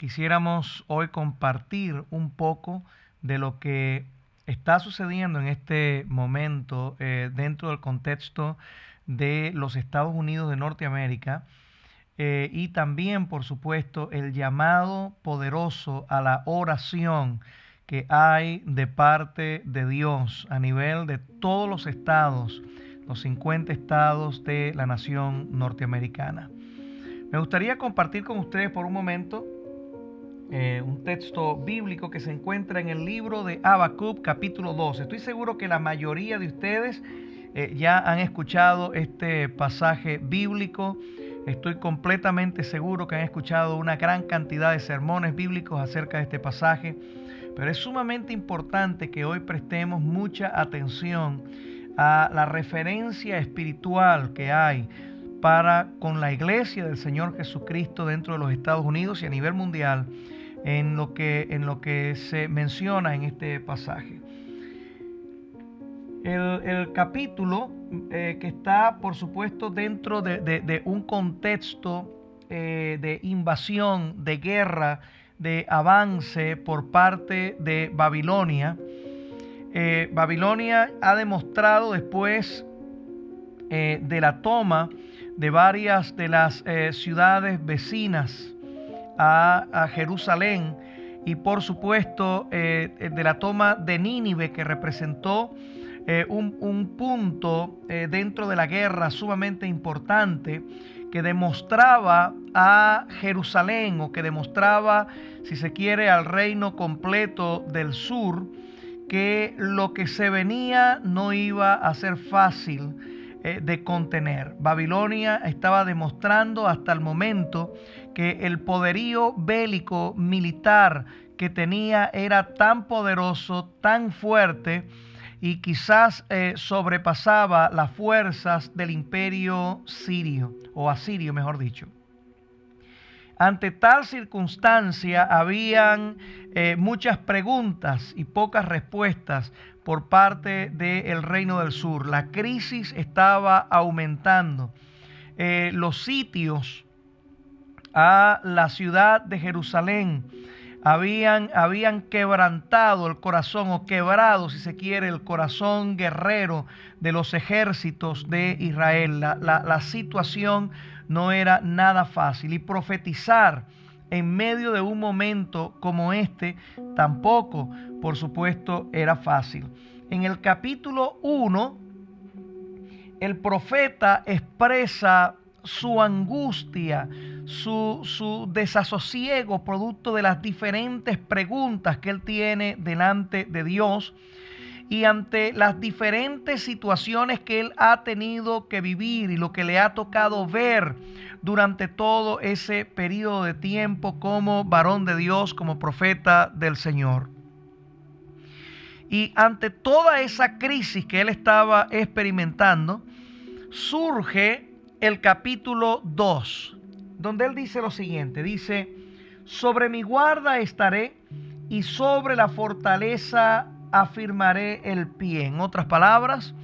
quisiéramos hoy compartir un poco de lo que está sucediendo en este momento dentro del contexto de los Estados Unidos de Norteamérica y también, por supuesto, el llamado poderoso a la oración que hay de parte de Dios a nivel de todos los estados, los 50 estados de la nación norteamericana. Me gustaría compartir con ustedes por un momento un texto bíblico que se encuentra en el libro de Habacuc, capítulo 2. Estoy seguro que la mayoría de ustedes ya han escuchado este pasaje bíblico. Estoy completamente seguro que han escuchado una gran cantidad de sermones bíblicos acerca de este pasaje, pero es sumamente importante que hoy prestemos mucha atención a la referencia espiritual que hay para con la iglesia del Señor Jesucristo dentro de los Estados Unidos y a nivel mundial en lo que se menciona en este pasaje. El capítulo que está, por supuesto, dentro de un contexto de invasión, de guerra, de avance por parte de Babilonia. Babilonia ha demostrado después de la toma de varias de las ciudades vecinas a Jerusalén y por supuesto de la toma de Nínive, que representó un punto dentro de la guerra sumamente importante que demostraba a Jerusalén, o que demostraba, si se quiere, al reino completo del sur, que lo que se venía no iba a ser fácil de contener. Babilonia estaba demostrando hasta el momento que el poderío bélico militar que tenía era tan poderoso, tan fuerte, y quizás sobrepasaba las fuerzas del imperio sirio, o asirio mejor dicho. Ante tal circunstancia habían muchas preguntas y pocas respuestas por parte del Reino del Sur. La crisis estaba aumentando. Los sitios a la ciudad de Jerusalén habían quebrantado el corazón, o quebrado, si se quiere, el corazón guerrero de los ejércitos de Israel. La situación no era nada fácil, y profetizar en medio de un momento como este tampoco, por supuesto, era fácil. En el capítulo 1, el profeta expresa su angustia, su desasosiego producto de las diferentes preguntas que él tiene delante de Dios y ante las diferentes situaciones que él ha tenido que vivir y lo que le ha tocado ver durante todo ese periodo de tiempo como varón de Dios, como profeta del Señor. Y ante toda esa crisis que él estaba experimentando, surge el capítulo 2, donde él dice lo siguiente, dice: sobre mi guarda estaré y sobre la fortaleza afirmaré el pie. En otras palabras,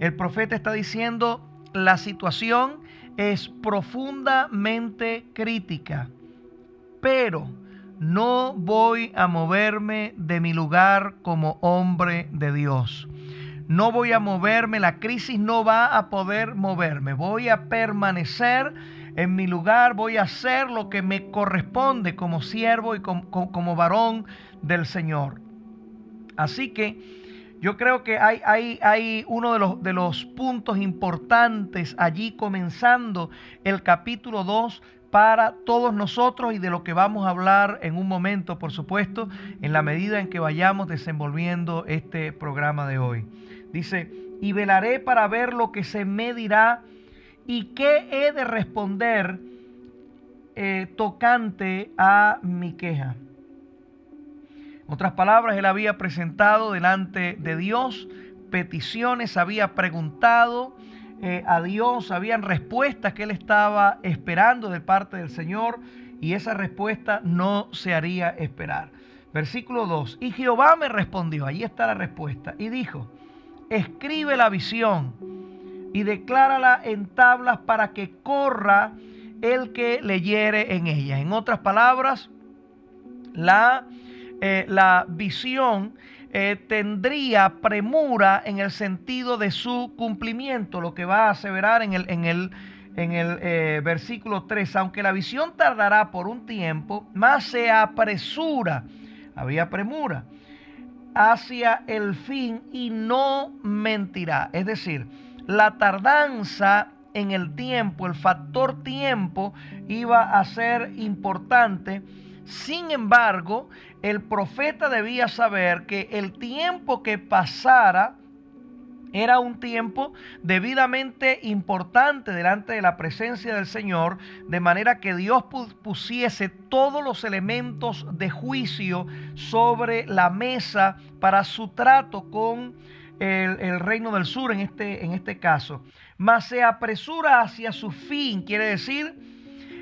el profeta está diciendo: la situación es profundamente crítica, pero no voy a moverme de mi lugar como hombre de Dios. No voy a moverme, la crisis no va a poder moverme. Voy a permanecer en mi lugar, voy a hacer lo que me corresponde como siervo y como varón del Señor. Así que yo creo que hay uno de los puntos importantes allí, comenzando el capítulo 2 para todos nosotros, y de lo que vamos a hablar en un momento, por supuesto, en la medida en que vayamos desenvolviendo este programa de hoy. Dice: y velaré para ver lo que se me dirá y qué he de responder tocante a mi queja. En otras palabras, él había presentado delante de Dios peticiones, había preguntado a Dios, habían respuestas que él estaba esperando de parte del Señor, y esa respuesta no se haría esperar. Versículo 2: y Jehová me respondió, allí está la respuesta, y dijo: escribe la visión y declárala en tablas para que corra el que leyere en ella. En otras palabras, la visión tendría premura en el sentido de su cumplimiento, lo que va a aseverar en el versículo 3, aunque la visión tardará por un tiempo, más se apresura, había premura, hacia el fin y no mentirá. Es decir, la tardanza en el tiempo, el factor tiempo iba a ser importante. Sin embargo, el profeta debía saber que el tiempo que pasara era un tiempo debidamente importante delante de la presencia del Señor, de manera que Dios pusiese todos los elementos de juicio sobre la mesa para su trato con el reino del sur en este caso. Mas se apresura hacia su fin, quiere decir,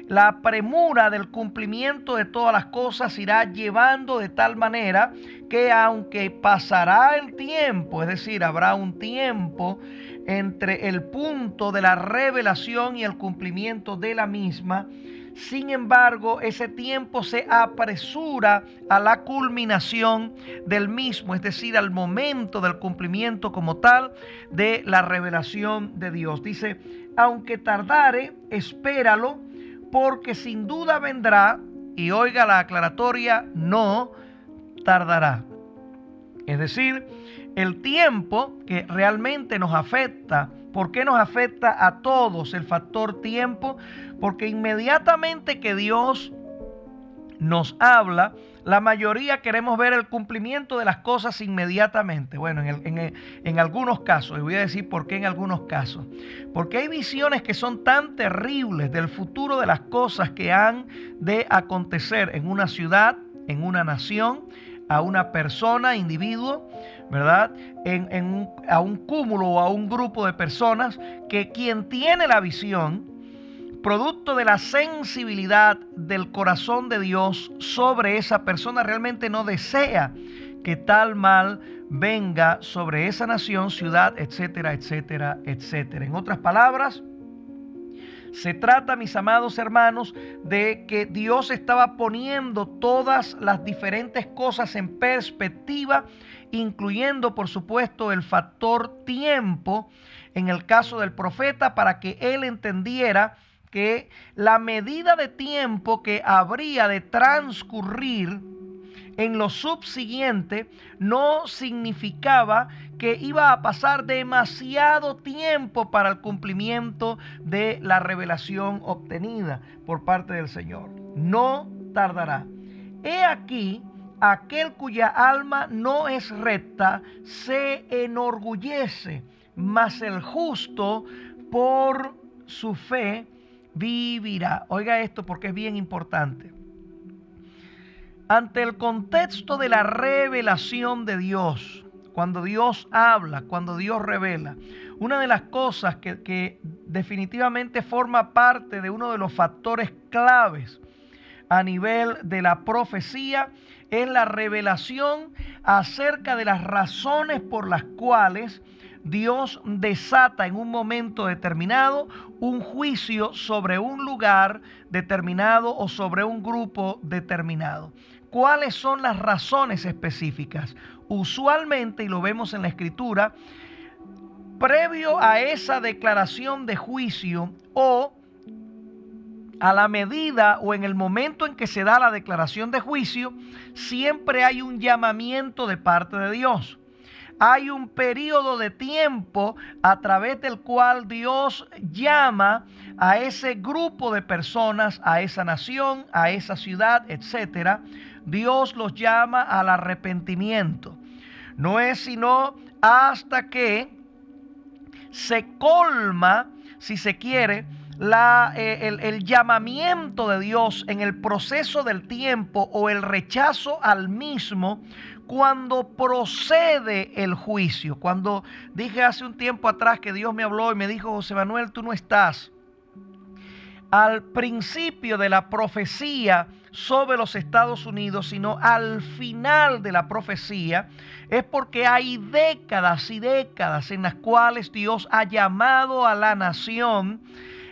la premura del cumplimiento de todas las cosas irá llevando de tal manera que aunque pasará el tiempo, es decir, habrá un tiempo entre el punto de la revelación y el cumplimiento de la misma, sin embargo, ese tiempo se apresura a la culminación del mismo, es decir, al momento del cumplimiento como tal de la revelación de Dios. Dice, aunque tardare, espéralo, porque sin duda vendrá, y oiga la aclaratoria, no tardará. Es decir, el tiempo que realmente nos afecta. ¿Por qué nos afecta a todos el factor tiempo? Porque inmediatamente que Dios nos habla, la mayoría queremos ver el cumplimiento de las cosas inmediatamente. Bueno, en algunos casos, y voy a decir por qué en algunos casos. Porque hay visiones que son tan terribles del futuro de las cosas que han de acontecer en una ciudad, en una nación, a una persona, individuo, ¿verdad? A un cúmulo o a un grupo de personas, que quien tiene la visión, producto de la sensibilidad del corazón de Dios sobre esa persona, realmente no desea que tal mal venga sobre esa nación, ciudad, etcétera, etcétera, etcétera. En otras palabras, se trata, mis amados hermanos, de que Dios estaba poniendo todas las diferentes cosas en perspectiva, incluyendo, por supuesto, el factor tiempo en el caso del profeta, para que él entendiera que la medida de tiempo que habría de transcurrir en lo subsiguiente no significaba que iba a pasar demasiado tiempo para el cumplimiento de la revelación obtenida por parte del Señor. No tardará. He aquí, aquel cuya alma no es recta se enorgullece, mas el justo por su fe vivirá. Oiga esto porque es bien importante. Ante el contexto de la revelación de Dios, cuando Dios habla, cuando Dios revela, una de las cosas que definitivamente forma parte de uno de los factores claves a nivel de la profecía es la revelación acerca de las razones por las cuales Dios desata en un momento determinado un juicio sobre un lugar determinado o sobre un grupo determinado. ¿Cuáles son las razones específicas? Usualmente, y lo vemos en la Escritura, previo a esa declaración de juicio o a la medida o en el momento en que se da la declaración de juicio, siempre hay un llamamiento de parte de Dios. Hay un periodo de tiempo a través del cual Dios llama a ese grupo de personas, a esa nación, a esa ciudad, etcétera. Dios los llama al arrepentimiento. No es sino hasta que se colma, si se quiere, el llamamiento de Dios en el proceso del tiempo o el rechazo al mismo, cuando procede el juicio. Cuando dije hace un tiempo atrás que Dios me habló y me dijo: José Manuel, tú no estás al principio de la profecía sobre los Estados Unidos, sino al final de la profecía, es porque hay décadas y décadas en las cuales Dios ha llamado a la nación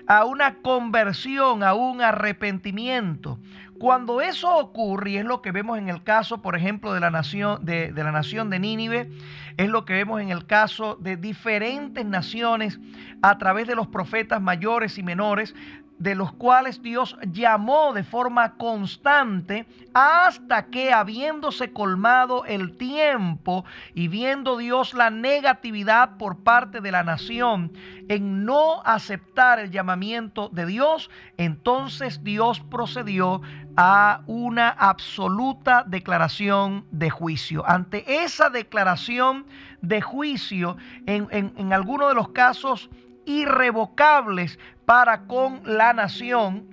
a una conversión, a un arrepentimiento. Cuando eso ocurre, y es lo que vemos en el caso, por ejemplo, de la nación de Nínive, es lo que vemos en el caso de diferentes naciones a través de los profetas mayores y menores, de los cuales Dios llamó de forma constante, hasta que, habiéndose colmado el tiempo y viendo Dios la negatividad por parte de la nación en no aceptar el llamamiento de Dios, entonces Dios procedió a una absoluta declaración de juicio. Ante esa declaración de juicio, en algunos de los casos irrevocables para con la nación,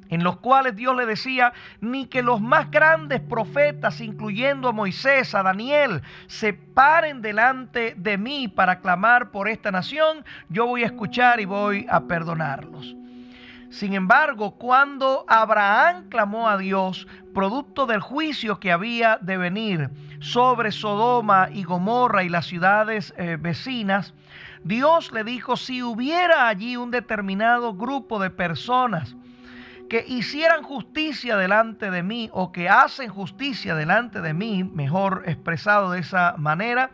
en los cuales Dios le decía: ni que los más grandes profetas, incluyendo a Moisés, a Daniel, se paren delante de mí para clamar por esta nación, yo voy a escuchar y voy a perdonarlos. Sin embargo, cuando Abraham clamó a Dios, producto del juicio que había de venir sobre Sodoma y Gomorra y las ciudades vecinas, Dios le dijo: si hubiera allí un determinado grupo de personas que hicieran justicia delante de mí, o que hacen justicia delante de mí, mejor expresado de esa manera,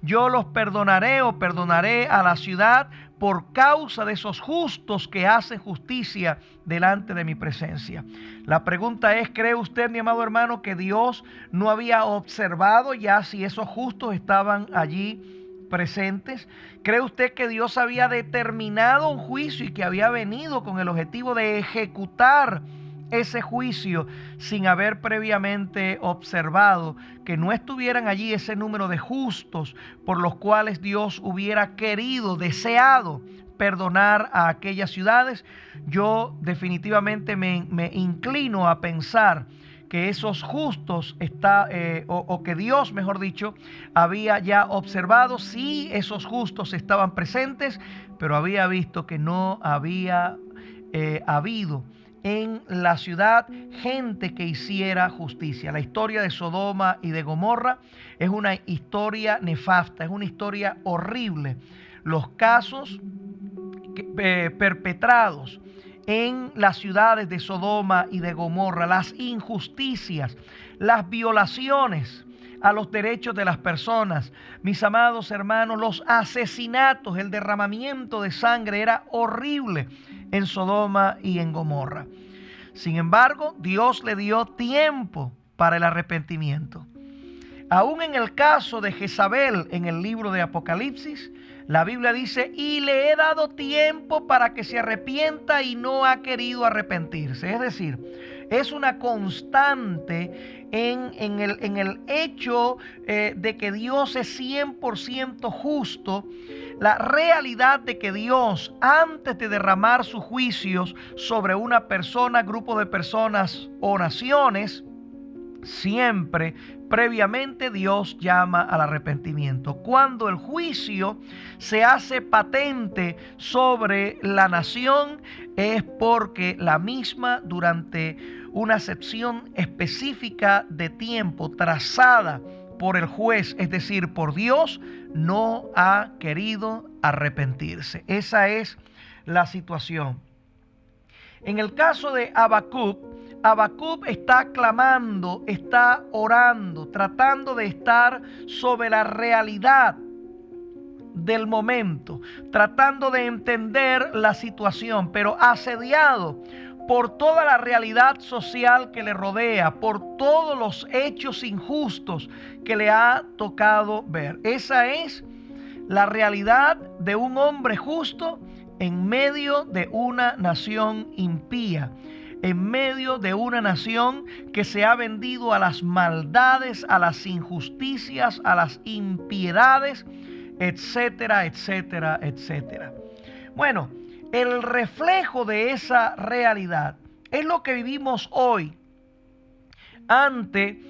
yo los perdonaré, o perdonaré a la ciudad por causa de esos justos que hacen justicia delante de mi presencia. La pregunta es: ¿cree usted, mi amado hermano, que Dios no había observado ya si esos justos estaban allí presentes? ¿Cree usted que Dios había determinado un juicio y que había venido con el objetivo de ejecutar ese juicio sin haber previamente observado que no estuvieran allí ese número de justos por los cuales Dios hubiera querido, deseado perdonar a aquellas ciudades? Yo definitivamente me inclino a pensar que esos justos o que Dios, mejor dicho, había ya observado si esos justos estaban presentes, pero había visto que no había habido en la ciudad gente que hiciera justicia. La historia de Sodoma y de Gomorra es una historia nefasta, es una historia horrible. Los casos perpetrados en las ciudades de Sodoma y de Gomorra, las injusticias, las violaciones a los derechos de las personas, mis amados hermanos, los asesinatos, el derramamiento de sangre era horrible en Sodoma y en Gomorra. Sin embargo, Dios le dio tiempo para el arrepentimiento. Aún en el caso de Jezabel, en el libro de Apocalipsis, la Biblia dice: y le he dado tiempo para que se arrepienta, y no ha querido arrepentirse. Es decir, es una constante en el hecho de que Dios es 100% justo. La realidad de que Dios, antes de derramar sus juicios sobre una persona, grupo de personas o naciones, siempre, previamente, Dios llama al arrepentimiento. Cuando el juicio se hace patente sobre la nación, es porque la misma, durante una sección específica de tiempo trazada por el juez, es decir, por Dios, no ha querido arrepentirse. Esa es la situación. En el caso de Habacuc está clamando, está orando, tratando de estar sobre la realidad del momento, tratando de entender la situación, pero asediado por toda la realidad social que le rodea, por todos los hechos injustos que le ha tocado ver. Esa es la realidad de un hombre justo en medio de una nación impía, en medio de una nación que se ha vendido a las maldades, a las injusticias, a las impiedades, etcétera, etcétera, etcétera. Bueno, el reflejo de esa realidad es lo que vivimos hoy ante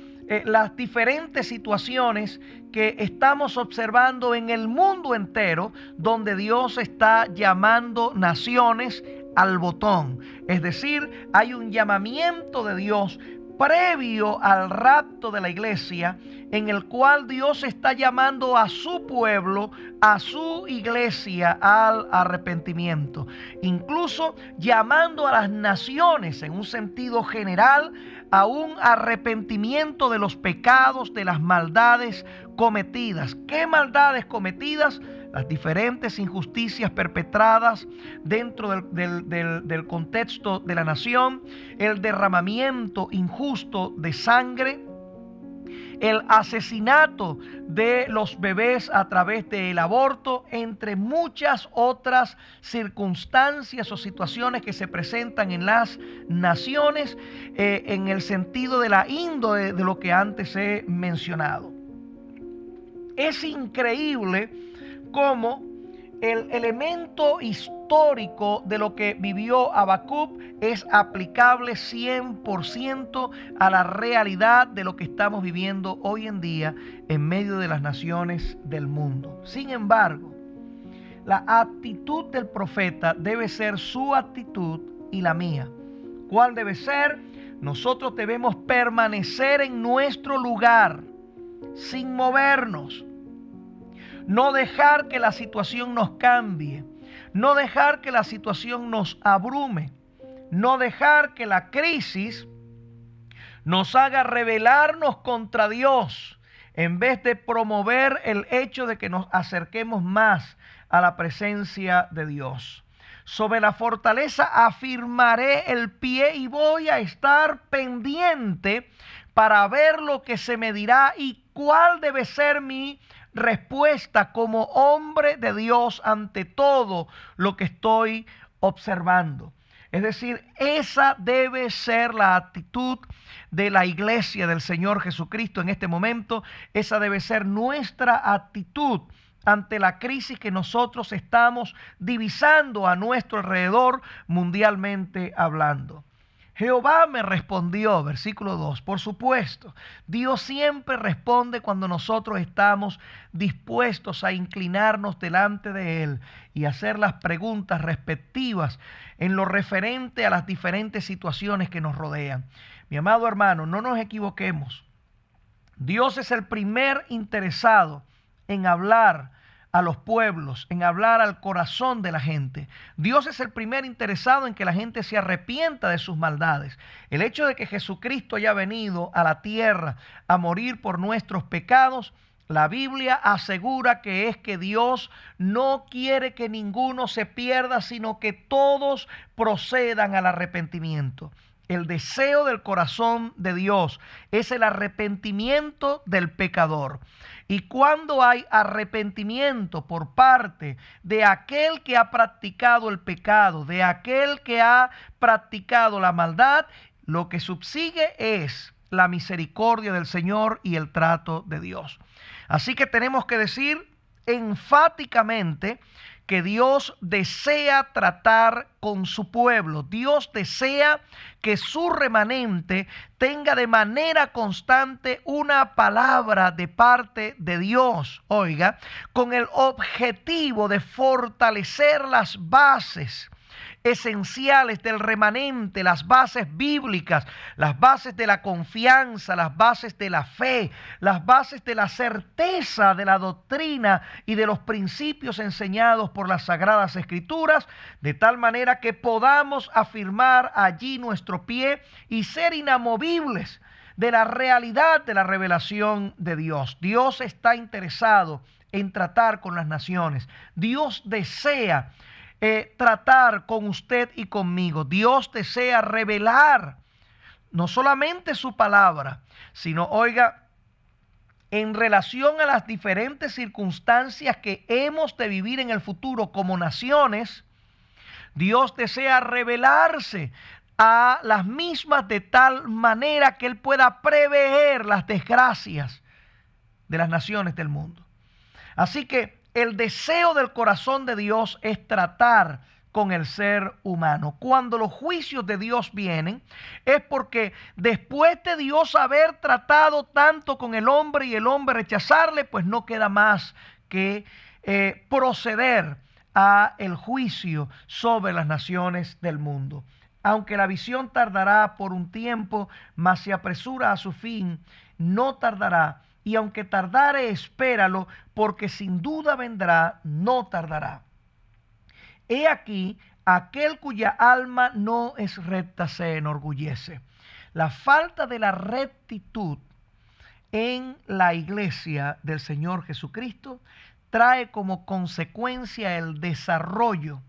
las diferentes situaciones que estamos observando en el mundo entero, donde Dios está llamando naciones al botón. Es decir, hay un llamamiento de Dios previo al rapto de la iglesia, en el cual Dios está llamando a su pueblo, a su iglesia, al arrepentimiento. Incluso llamando a las naciones, en un sentido general, a un arrepentimiento de los pecados, de las maldades cometidas. ¿Qué maldades cometidas? Las diferentes injusticias perpetradas dentro del contexto de la nación, el derramamiento injusto de sangre, el asesinato de los bebés a través del aborto, entre muchas otras circunstancias o situaciones que se presentan en las naciones en el sentido de la índole de lo que antes he mencionado. Es increíble cómo el elemento histórico de lo que vivió Habacuc es aplicable 100% a la realidad de lo que estamos viviendo hoy en día en medio de las naciones del mundo. Sin embargo, la actitud del profeta debe ser su actitud y la mía. ¿Cuál debe ser? Nosotros debemos permanecer en nuestro lugar sin movernos. No dejar que la situación nos cambie, no dejar que la situación nos abrume, no dejar que la crisis nos haga rebelarnos contra Dios, en vez de promover el hecho de que nos acerquemos más a la presencia de Dios. Sobre la fortaleza afirmaré el pie y voy a estar pendiente para ver lo que se me dirá y cuál debe ser mi respuesta como hombre de Dios ante todo lo que estoy observando. Es decir, esa debe ser la actitud de la iglesia del Señor Jesucristo en este momento. Esa debe ser nuestra actitud ante la crisis que nosotros estamos divisando a nuestro alrededor mundialmente hablando. Jehová me respondió, versículo 2, por supuesto, Dios siempre responde cuando nosotros estamos dispuestos a inclinarnos delante de Él y hacer las preguntas respectivas en lo referente a las diferentes situaciones que nos rodean. Mi amado hermano, no nos equivoquemos. Dios es el primer interesado en hablar a los pueblos, en hablar al corazón de la gente. Dios es el primer interesado en que la gente se arrepienta de sus maldades. El hecho de que Jesucristo haya venido a la tierra a morir por nuestros pecados, la Biblia asegura que es que Dios no quiere que ninguno se pierda, sino que todos procedan al arrepentimiento. El deseo del corazón de Dios es el arrepentimiento del pecador. Y cuando hay arrepentimiento por parte de aquel que ha practicado el pecado, de aquel que ha practicado la maldad, lo que subsigue es la misericordia del Señor y el trato de Dios. Así que tenemos que decir enfáticamente que Dios desea tratar con su pueblo. Dios desea que su remanente tenga de manera constante una palabra de parte de Dios, oiga, con el objetivo de fortalecer las bases esenciales del remanente, las bases bíblicas, las bases de la confianza, las bases de la fe, las bases de la certeza de la doctrina y de los principios enseñados por las Sagradas Escrituras, de tal manera que podamos afirmar allí nuestro pie y ser inamovibles de la realidad de la revelación de Dios. Dios está interesado en tratar con las naciones. Dios desea tratar con usted y conmigo. Dios desea revelar no solamente su palabra, sino, oiga, en relación a las diferentes circunstancias que hemos de vivir en el futuro como naciones, Dios desea revelarse a las mismas de tal manera que Él pueda prever las desgracias de las naciones del mundo. Así que el deseo del corazón de Dios es tratar con el ser humano. Cuando los juicios de Dios vienen, es porque después de Dios haber tratado tanto con el hombre y el hombre rechazarle, pues no queda más que proceder a el juicio sobre las naciones del mundo. Aunque la visión tardará por un tiempo, mas se apresura a su fin, no tardará. Y aunque tardare, espéralo, porque sin duda vendrá, no tardará. He aquí, aquel cuya alma no es recta se enorgullece. La falta de la rectitud en la iglesia del Señor Jesucristo trae como consecuencia el desarrollo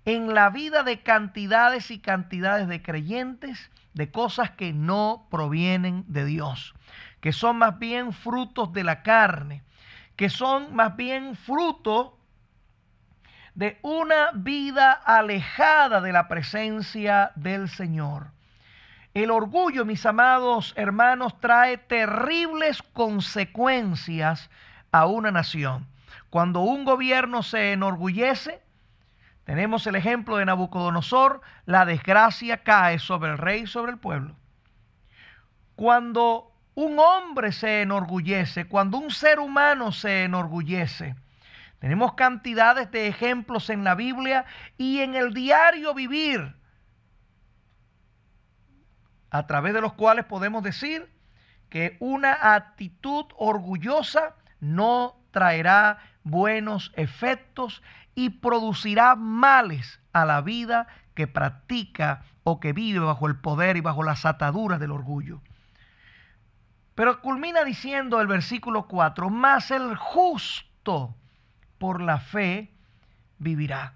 en la vida de cantidades y cantidades de creyentes de cosas que no provienen de Dios, que son más bien frutos de la carne, que son más bien fruto de una vida alejada de la presencia del Señor. El orgullo, mis amados hermanos, trae terribles consecuencias a una nación. Cuando un gobierno se enorgullece, tenemos el ejemplo de Nabucodonosor, la desgracia cae sobre el rey y sobre el pueblo. Cuando un hombre se enorgullece, cuando un ser humano se enorgullece, tenemos cantidades de ejemplos en la Biblia y en el diario vivir, a través de los cuales podemos decir que una actitud orgullosa no traerá buenos efectos y producirá males a la vida que practica o que vive bajo el poder y bajo las ataduras del orgullo. Pero culmina diciendo el versículo 4, mas el justo por la fe vivirá.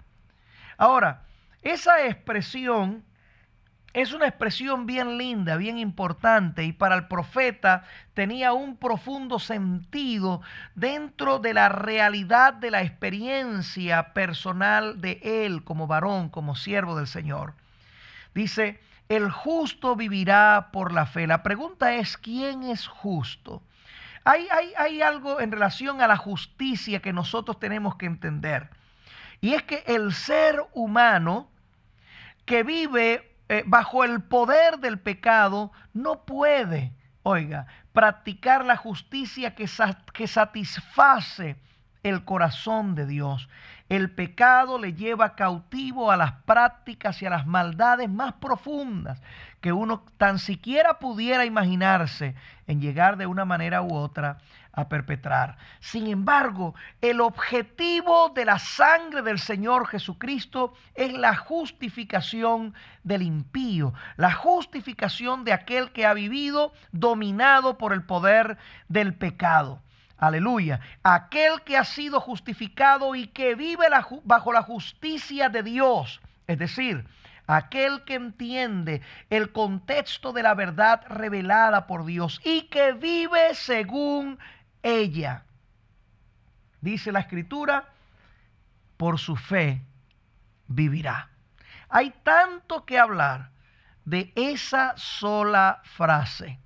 Ahora, esa expresión es una expresión bien linda, bien importante, y para el profeta tenía un profundo sentido dentro de la realidad de la experiencia personal de él como varón, como siervo del Señor. Dice, el justo vivirá por la fe. La pregunta es, ¿quién es justo? Hay algo en relación a la justicia que nosotros tenemos que entender. Y es que el ser humano que vive bajo el poder del pecado no puede, practicar la justicia que satisface el corazón de Dios. El pecado le lleva cautivo a las prácticas y a las maldades más profundas que uno tan siquiera pudiera imaginarse en llegar de una manera u otra a perpetrar. Sin embargo, el objetivo de la sangre del Señor Jesucristo es la justificación del impío, la justificación de aquel que ha vivido dominado por el poder del pecado. Aleluya. Aquel que ha sido justificado y que vive bajo la justicia de Dios. Es decir, aquel que entiende el contexto de la verdad revelada por Dios y que vive según ella. Dice la Escritura, por su fe vivirá. Hay tanto que hablar de esa sola frase,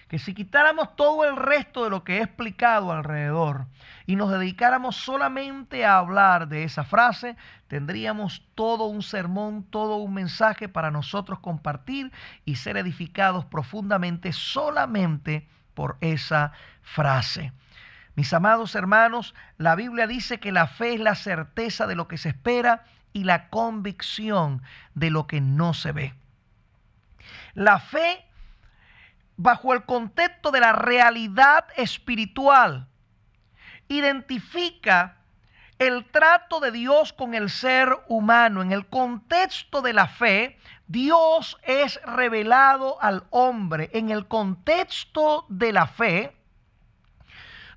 que si quitáramos todo el resto de lo que he explicado alrededor y nos dedicáramos solamente a hablar de esa frase, tendríamos todo un sermón, todo un mensaje para nosotros compartir y ser edificados profundamente solamente por esa frase. Mis amados hermanos, la Biblia dice que la fe es la certeza de lo que se espera y la convicción de lo que no se ve. La fe, bajo el contexto de la realidad espiritual, identifica el trato de Dios con el ser humano. En el contexto de la fe, Dios es revelado al hombre. En el contexto de la fe,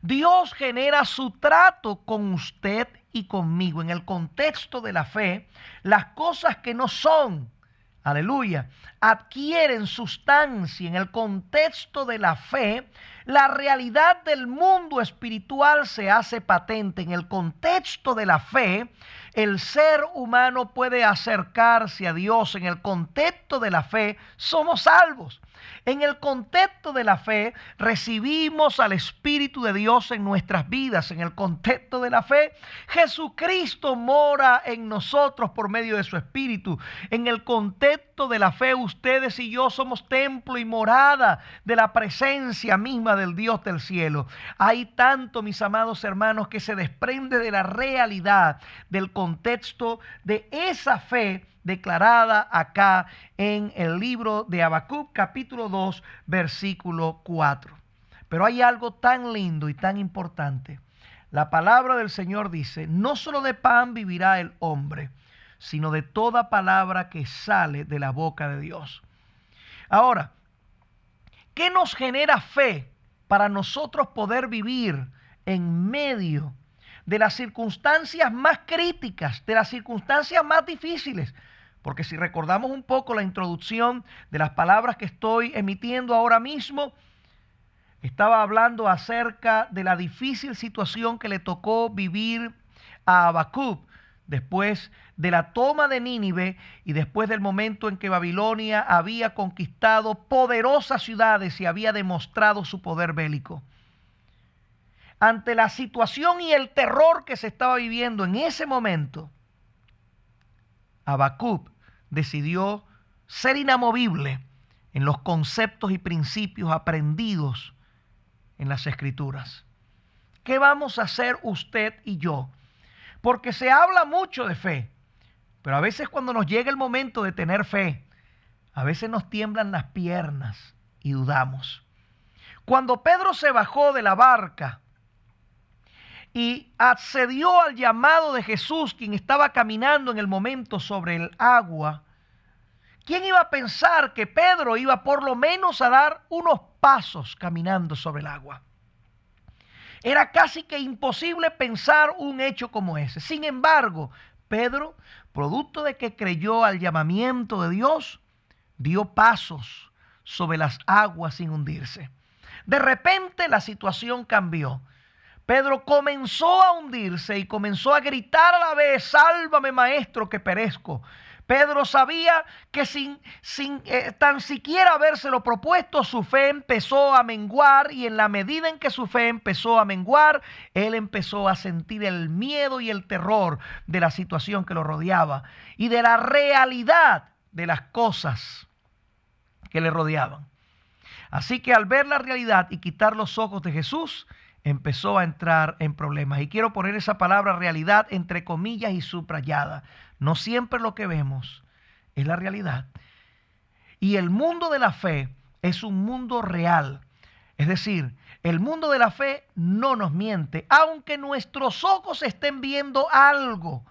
Dios genera su trato con usted y conmigo. En el contexto de la fe, las cosas que no son, aleluya, adquieren sustancia. En el contexto de la fe, la realidad del mundo espiritual se hace patente. En el contexto de la fe, el ser humano puede acercarse a Dios. En el contexto de la fe, somos salvos. En el contexto de la fe, recibimos al Espíritu de Dios en nuestras vidas. En el contexto de la fe, Jesucristo mora en nosotros por medio de su Espíritu. En el contexto de la fe, ustedes y yo somos templo y morada de la presencia misma del Dios del cielo. Hay tanto, mis amados hermanos, que se desprende de la realidad, del contexto de esa fe, declarada acá en el libro de Habacuc, capítulo 2, versículo 4. Pero hay algo tan lindo y tan importante. La palabra del Señor dice, no solo de pan vivirá el hombre, sino de toda palabra que sale de la boca de Dios. Ahora, ¿qué nos genera fe para nosotros poder vivir en medio de las circunstancias más críticas, de las circunstancias más difíciles? Porque si recordamos un poco la introducción de las palabras que estoy emitiendo ahora mismo, estaba hablando acerca de la difícil situación que le tocó vivir a Habacuc después de la toma de Nínive y después del momento en que Babilonia había conquistado poderosas ciudades y había demostrado su poder bélico. Ante la situación y el terror que se estaba viviendo en ese momento, Habacuc decidió ser inamovible en los conceptos y principios aprendidos en las Escrituras. ¿Qué vamos a hacer usted y yo? Porque se habla mucho de fe, pero a veces cuando nos llega el momento de tener fe, a veces nos tiemblan las piernas y dudamos. Cuando Pedro se bajó de la barca y accedió al llamado de Jesús, quien estaba caminando en el momento sobre el agua, ¿quién iba a pensar que Pedro iba por lo menos a dar unos pasos caminando sobre el agua? Era casi que imposible pensar un hecho como ese. Sin embargo, Pedro, producto de que creyó al llamamiento de Dios, dio pasos sobre las aguas sin hundirse. De repente la situación cambió. Pedro comenzó a hundirse y comenzó a gritar a la vez, sálvame maestro que perezco. Pedro sabía que sin tan siquiera habérselo propuesto, su fe empezó a menguar, y en la medida en que su fe empezó a menguar, él empezó a sentir el miedo y el terror de la situación que lo rodeaba y de la realidad de las cosas que le rodeaban. Así que al ver la realidad y quitar los ojos de Jesús, empezó a entrar en problemas. Y quiero poner esa palabra realidad entre comillas y subrayada. No siempre lo que vemos es la realidad. Y el mundo de la fe es un mundo real. Es decir, el mundo de la fe no nos miente, aunque nuestros ojos estén viendo algo.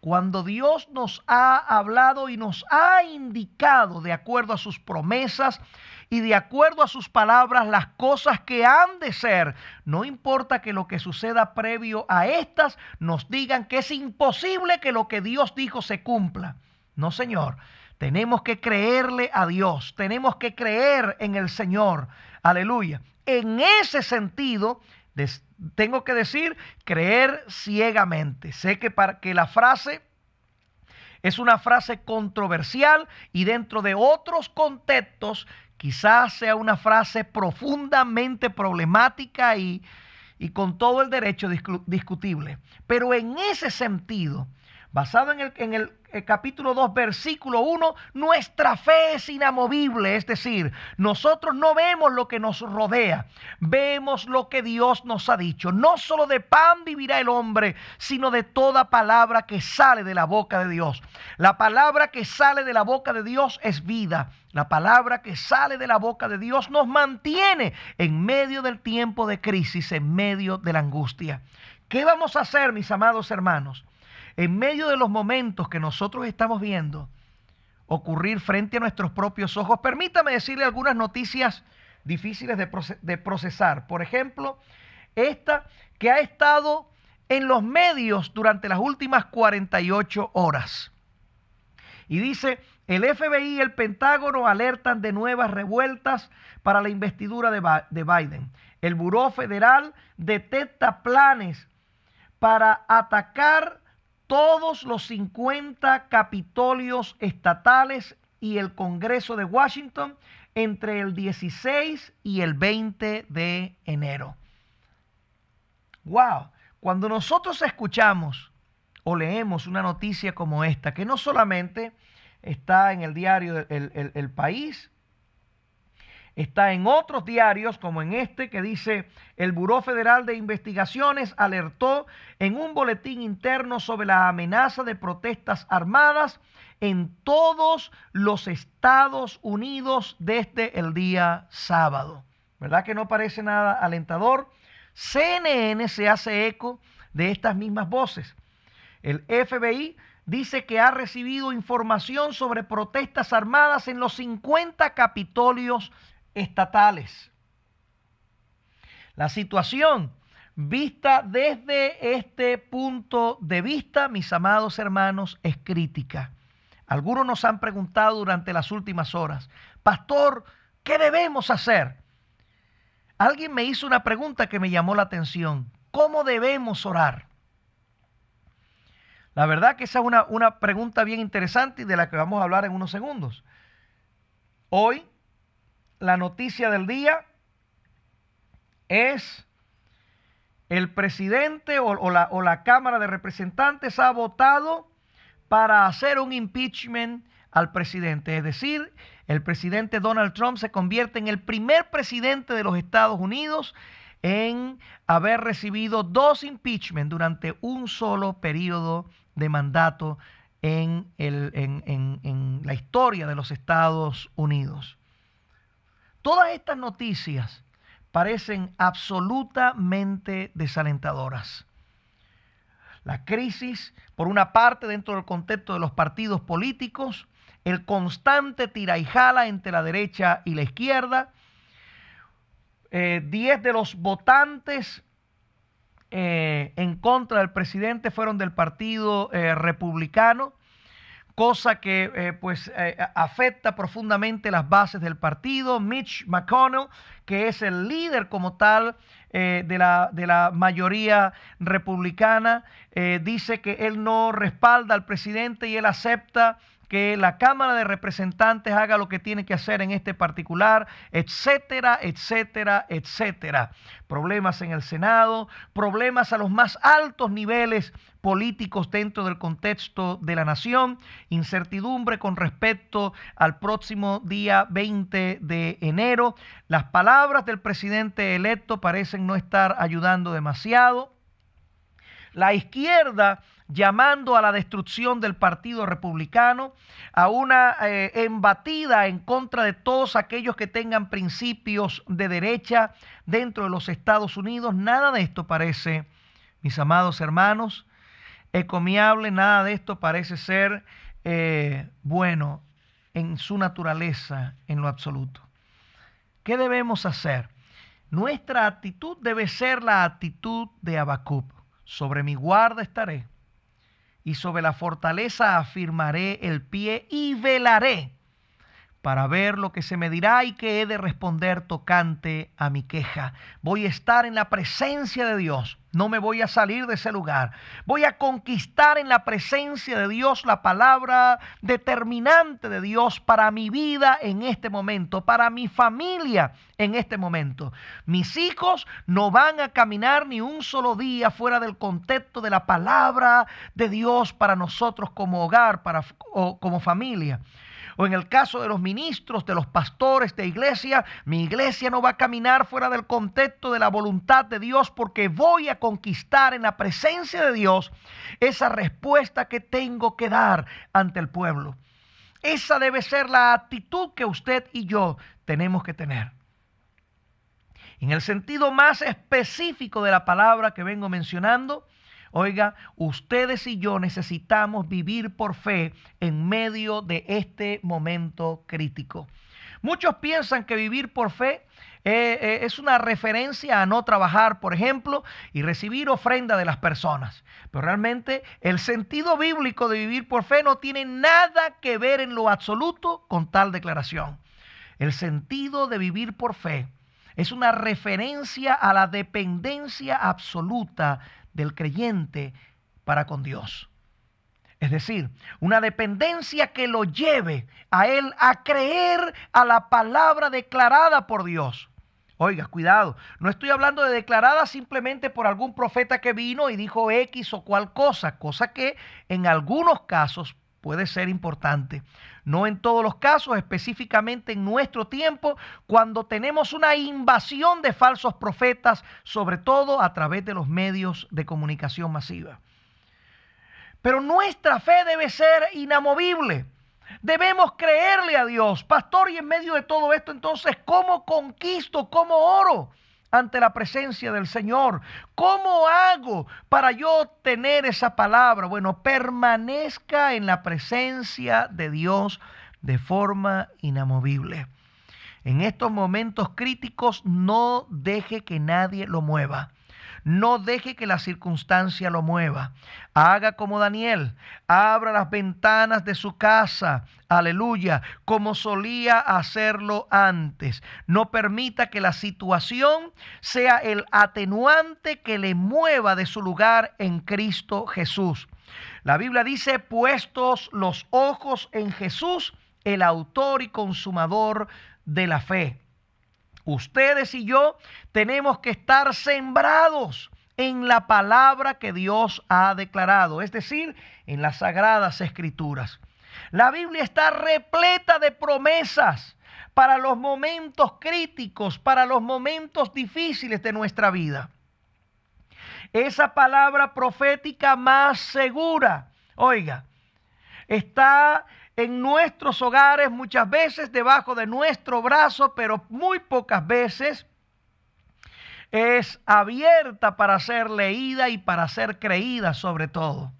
Cuando Dios nos ha hablado y nos ha indicado de acuerdo a sus promesas y de acuerdo a sus palabras las cosas que han de ser, no importa que lo que suceda previo a estas nos digan que es imposible que lo que Dios dijo se cumpla. No, Señor, tenemos que creerle a Dios, tenemos que creer en el Señor. Aleluya. En ese sentido, tengo que decir, creer ciegamente. Sé que la frase es una frase controversial y dentro de otros contextos quizás sea una frase profundamente problemática y con todo el derecho discutible. Pero en ese sentido, basado en el capítulo 2, versículo 1, nuestra fe es inamovible, es decir, nosotros no vemos lo que nos rodea, vemos lo que Dios nos ha dicho. No solo de pan vivirá el hombre, sino de toda palabra que sale de la boca de Dios. La palabra que sale de la boca de Dios es vida. La palabra que sale de la boca de Dios nos mantiene en medio del tiempo de crisis, en medio de la angustia. ¿Qué vamos a hacer, mis amados hermanos? En medio de los momentos que nosotros estamos viendo ocurrir frente a nuestros propios ojos, permítame decirle algunas noticias difíciles de procesar. Por ejemplo, esta que ha estado en los medios durante las últimas 48 horas. Y dice, el FBI y el Pentágono alertan de nuevas revueltas para la investidura de Biden. El Buró Federal detecta planes para atacar todos los 50 capitolios estatales y el Congreso de Washington entre el 16 y el 20 de enero. ¡Wow! Cuando nosotros escuchamos o leemos una noticia como esta, que no solamente está en el diario El País, está en otros diarios, como en este que dice: el Buró Federal de Investigaciones alertó en un boletín interno sobre la amenaza de protestas armadas en todos los Estados Unidos desde el día sábado. ¿Verdad que no parece nada alentador? CNN se hace eco de estas mismas voces. El FBI dice que ha recibido información sobre protestas armadas en los 50 capitolios estatales. La situación, vista desde este punto de vista, mis amados hermanos, es crítica. Algunos nos han preguntado durante las últimas horas: pastor, ¿qué debemos hacer? Alguien me hizo una pregunta que me llamó la atención: ¿cómo debemos orar? La verdad que esa es una pregunta bien interesante y de la que vamos a hablar en unos segundos. Hoy, la noticia del día es: el presidente o la Cámara de Representantes ha votado para hacer un impeachment al presidente. Es decir, el presidente Donald Trump se convierte en el primer presidente de los Estados Unidos en haber recibido 2 impeachment durante un solo periodo de mandato en la historia de los Estados Unidos. Todas estas noticias parecen absolutamente desalentadoras. La crisis, por una parte, dentro del contexto de los partidos políticos, el constante tira y jala entre la derecha y la izquierda. 10 de los votantes en contra del presidente fueron del partido republicano, cosa que afecta profundamente las bases del partido. Mitch McConnell, que es el líder como tal de la mayoría republicana, dice que él no respalda al presidente y él acepta que la Cámara de Representantes haga lo que tiene que hacer en este particular, etcétera, etcétera, etcétera. Problemas en el Senado, problemas a los más altos niveles políticos dentro del contexto de la nación, incertidumbre con respecto al próximo día 20 de enero. Las palabras del presidente electo parecen no estar ayudando demasiado. La izquierda llamando a la destrucción del Partido Republicano, a una embatida en contra de todos aquellos que tengan principios de derecha dentro de los Estados Unidos. Nada de esto parece, mis amados hermanos, encomiable, nada de esto parece ser bueno en su naturaleza en lo absoluto. ¿Qué debemos hacer? Nuestra actitud debe ser la actitud de Habacuc. Sobre mi guarda estaré, y sobre la fortaleza afirmaré el pie y velaré para ver lo que se me dirá y que he de responder tocante a mi queja. Voy a estar en la presencia de Dios, no me voy a salir de ese lugar. Voy a conquistar en la presencia de Dios la palabra determinante de Dios para mi vida en este momento, para mi familia en este momento. Mis hijos no van a caminar ni un solo día fuera del contexto de la palabra de Dios para nosotros como hogar, o como familia. O en el caso de los ministros, de los pastores de iglesia, mi iglesia no va a caminar fuera del contexto de la voluntad de Dios, porque voy a conquistar en la presencia de Dios esa respuesta que tengo que dar ante el pueblo. Esa debe ser la actitud que usted y yo tenemos que tener. En el sentido más específico de la palabra que vengo mencionando, oiga, ustedes y yo necesitamos vivir por fe en medio de este momento crítico. Muchos piensan que vivir por fe es una referencia a no trabajar, por ejemplo, y recibir ofrenda de las personas. Pero realmente el sentido bíblico de vivir por fe no tiene nada que ver en lo absoluto con tal declaración. El sentido de vivir por fe es una referencia a la dependencia absoluta del creyente para con Dios. Es decir, una dependencia que lo lleve a él a creer a la palabra declarada por Dios. Oiga, cuidado, no estoy hablando de declarada simplemente por algún profeta que vino y dijo X o cual cosa que en algunos casos puede ser importante. No en todos los casos, específicamente en nuestro tiempo, cuando tenemos una invasión de falsos profetas, sobre todo a través de los medios de comunicación masiva. Pero nuestra fe debe ser inamovible. Debemos creerle a Dios. Pastor, y en medio de todo esto, entonces, ¿cómo conquisto? ¿Cómo oro ante la presencia del Señor? ¿Cómo hago para yo tener esa palabra? Bueno, permanezca en la presencia de Dios de forma inamovible. En estos momentos críticos, no deje que nadie lo mueva. No deje que la circunstancia lo mueva. Haga como Daniel. Abra las ventanas de su casa. Aleluya. Como solía hacerlo antes. No permita que la situación sea el atenuante que le mueva de su lugar en Cristo Jesús. La Biblia dice, puestos los ojos en Jesús, el autor y consumador de la fe. Ustedes y yo tenemos que estar sembrados en la palabra que Dios ha declarado, es decir, en las Sagradas Escrituras. La Biblia está repleta de promesas para los momentos críticos, para los momentos difíciles de nuestra vida. Esa palabra profética más segura, oiga, está en nuestros hogares, muchas veces debajo de nuestro brazo, pero muy pocas veces es abierta para ser leída y para ser creída sobre todo.